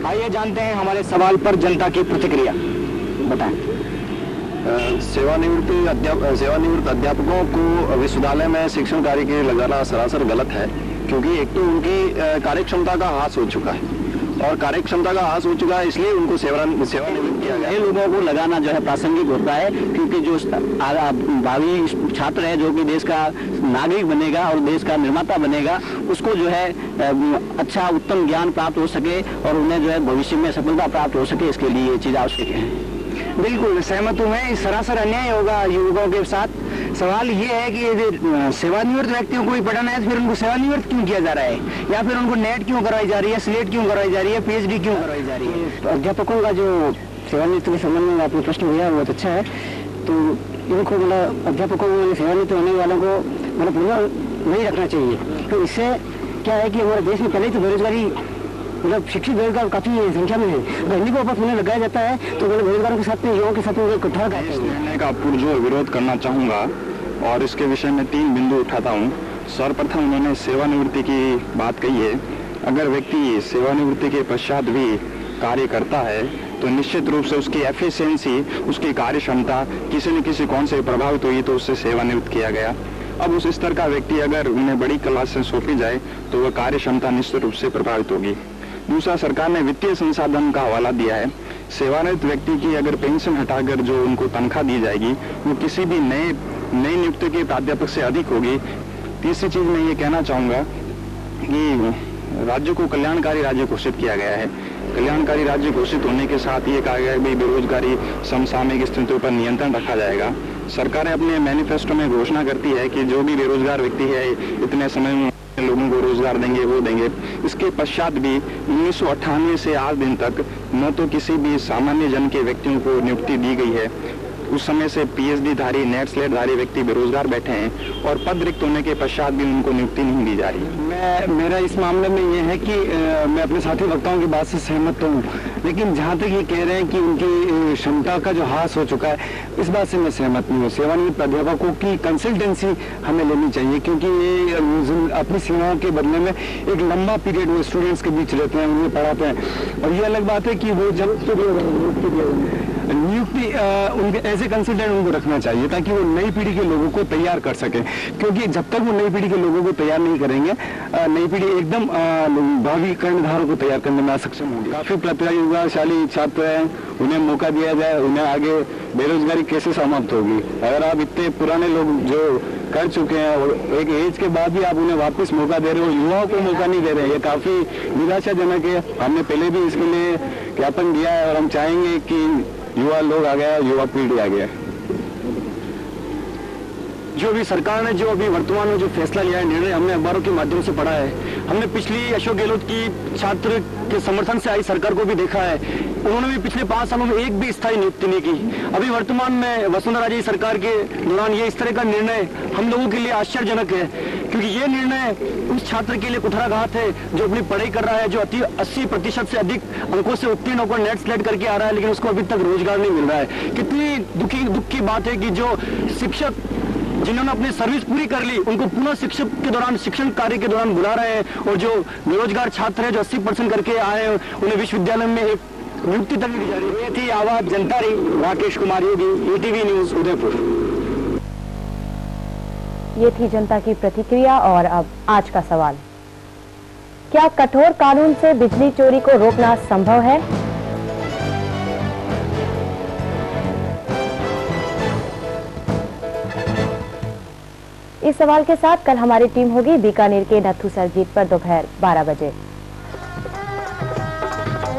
आइए जानते हैं हमारे सवाल पर जनता की प्रतिक्रिया। बताएं। सेवानिवृत्त अध्यापकों को विश्वविद्यालय में शिक्षण कार्य के लगाना सरासर गलत है, क्योंकि एक तो उनकी कार्यक्षमता का ह्रास हो चुका है और कार्यक्षमता का ह्रास हो चुका है, इसलिए उनको सेवानिवृत्त किया गया। ये लोगों को लगाना जो है प्रासंगिक होता है, क्योंकि जो भावी छात्र है जो कि देश का नागरिक बनेगा और देश का निर्माता बनेगा, उसको जो है अच्छा उत्तम ज्ञान प्राप्त हो सके और उन्हें जो है भविष्य में सफलता प्राप्त हो सके, इसके लिए ये चीज आवश्यक है। बिल्कुल सहमत हूँ मैं। सरासर अन्याय होगा युवकों के साथ। सवाल ये है कि यदि सेवानिवृत्त व्यक्तियों को ही पढ़ाना है तो फिर उनको सेवानिवृत्त क्यों किया जा रहा है, या फिर उनको नेट क्यों करवाई जा रही है, स्लेट क्यों करवाई जा रही है, पीएचडी क्यों करवाई जा रही है। तो अध्यापकों का जो सेवानिवृत्त के संबंध में आपने प्रश्न किया बहुत अच्छा है। तो इनको मतलब अध्यापकों को सेवानिवृत्त होने वालों को मतलब पूरा नहीं रखना चाहिए। तो इससे क्या है कि हमारे देश में पहले तो बेरोजगारी मतलब शिक्षित बेरोजगार काफी संख्या में है, अगर इन्हीं को वापस उन्हें लगाया जाता है तो मतलब बेरोजगारों के साथ में युवाओं के साथ में इकट्ठा करते हैं। निर्णय का पुरजोर विरोध करना चाहूँगा और इसके विषय में 3 बिंदु उठाता हूँ। सर्वप्रथम उन्होंने सेवानिवृत्ति की बात कही है। अगर व्यक्ति सेवानिवृत्ति के पश्चात भी कार्य करता है तो निश्चित रूप से उसकी एफिशिएंसी, उसकी कार्य क्षमता किसी न किसी कौन से प्रभावित हुई तो उससे सेवानिवृत्त किया गया। अब उस स्तर का व्यक्ति अगर उन्हें बड़ी क्लास से सौंपी जाए तो वह कार्य क्षमता निश्चित रूप से प्रभावित होगी। दूसरा, सरकार ने वित्तीय संसाधन का हवाला दिया है। सेवानिवृत्त व्यक्ति की अगर पेंशन हटाकर जो उनको तनख्वाह दी जाएगी वो किसी भी नई नियुक्ति के प्राध्यापक से अधिक होगी। तीसरी चीज मैं ये कहना चाहूँगा कि राज्य को कल्याणकारी राज्य घोषित किया गया है। कल्याणकारी राज्य घोषित होने के साथ ये कहा गया है कि बेरोजगारी समसामयिक स्थितियों पर नियंत्रण रखा जाएगा। सरकारें अपने मैनिफेस्टो में घोषणा करती है कि जो भी बेरोजगार व्यक्ति है इतने समय में लोगों को रोजगार देंगे, वो देंगे। इसके पश्चात भी 1998 से आज दिन तक न तो किसी भी सामान्य जन के व्यक्तियों को नियुक्ति दी गई है। उस समय से पीएचडी धारी, नेट स्लेट धारी व्यक्ति बेरोजगार बैठे हैं और पद रिक्त होने के पश्चात भी उनको नियुक्ति नहीं दी जा रही। मेरा इस मामले में ये है कि मैं अपने साथी वक्ताओं की बात से सहमत हूँ, लेकिन जहाँ तक ये कह रहे हैं कि उनकी क्षमता का जो ह्रास हो चुका है, इस बात से मैं सहमत नहीं हूँ। सेवानिवृत्त अध्यापकों की कंसल्टेंसी हमें लेनी चाहिए, क्योंकि ये अपनी सेवाओं के बदले में एक लंबा पीरियड वो स्टूडेंट्स के बीच रहते हैं, उन्हें पढ़ाते हैं। और ये अलग बात है कि वो जब नियुक्ति उनके ऐसे कंसल्टेंट उनको रखना चाहिए ताकि वो नई पीढ़ी के लोगों को तैयार कर सके, क्योंकि जब तक वो नई पीढ़ी के लोगों को तैयार नहीं करेंगे, नई पीढ़ी एकदम भावी कर्णधारों को तैयार करने में असक्षम होगी। काफी प्रतिभाशाली छात्र हैं, उन्हें मौका दिया जाए, उन्हें आगे बेरोजगारी कैसे समाप्त होगी। अगर आप इतने पुराने लोग जो कर चुके हैं और एक एज के बाद भी आप उन्हें वापस मौका दे रहे हो, युवाओं को मौका नहीं दे रहे, ये काफी निराशाजनक है। हमने पहले भी इसके लिए ज्ञापन दिया है और हम चाहेंगे कि युवा लोग आ गया, युवा पीढ़ी आ गया। जो भी सरकार ने जो अभी वर्तमान में जो फैसला लिया है, निर्णय हमने अखबारों के माध्यम से पढ़ा है। हमने पिछली अशोक गहलोत की छात्र के समर्थन से आई सरकार को भी देखा है, उन्होंने भी पिछले 5 सालों में एक भी स्थायी नियुक्ति नहीं की। अभी वर्तमान में वसुंधरा राजे सरकार के दौरान ये इस तरह का निर्णय हम लोगों के लिए आश्चर्यजनक है, क्योंकि ये निर्णय उस छात्र के लिए कुठाराघात है जो अपनी पढ़ाई कर रहा है, जो 80% से अधिक अंकों से उत्तीर्ण होकर नेट स्लेट करके आ रहा है, लेकिन उसको अभी तक रोजगार नहीं मिल रहा है। कितनी दुख की बात है कि जो शिक्षक जिन्होंने अपनी सर्विस पूरी कर ली, उनको पुनः शिक्षक के दौरान, शिक्षण कार्य के दौरान बुला रहे हैं, और जो बेरोजगार छात्र हैं जो 80% करके आए हैं, उन्हें विश्वविद्यालय में एक नियुक्ति तक नहीं दी जा रही। ये थी आवाज जनता रही। Rakesh Kumar Yogi, ETV news, Udaipur. ये थी जनता की प्रतिक्रिया। और अब आज का सवाल, क्या कठोर कानून से बिजली चोरी को रोकना संभव है? इस सवाल के साथ कल हमारी टीम होगी बीकानेर के नथू सरजीत पर दोपहर 12 बजे।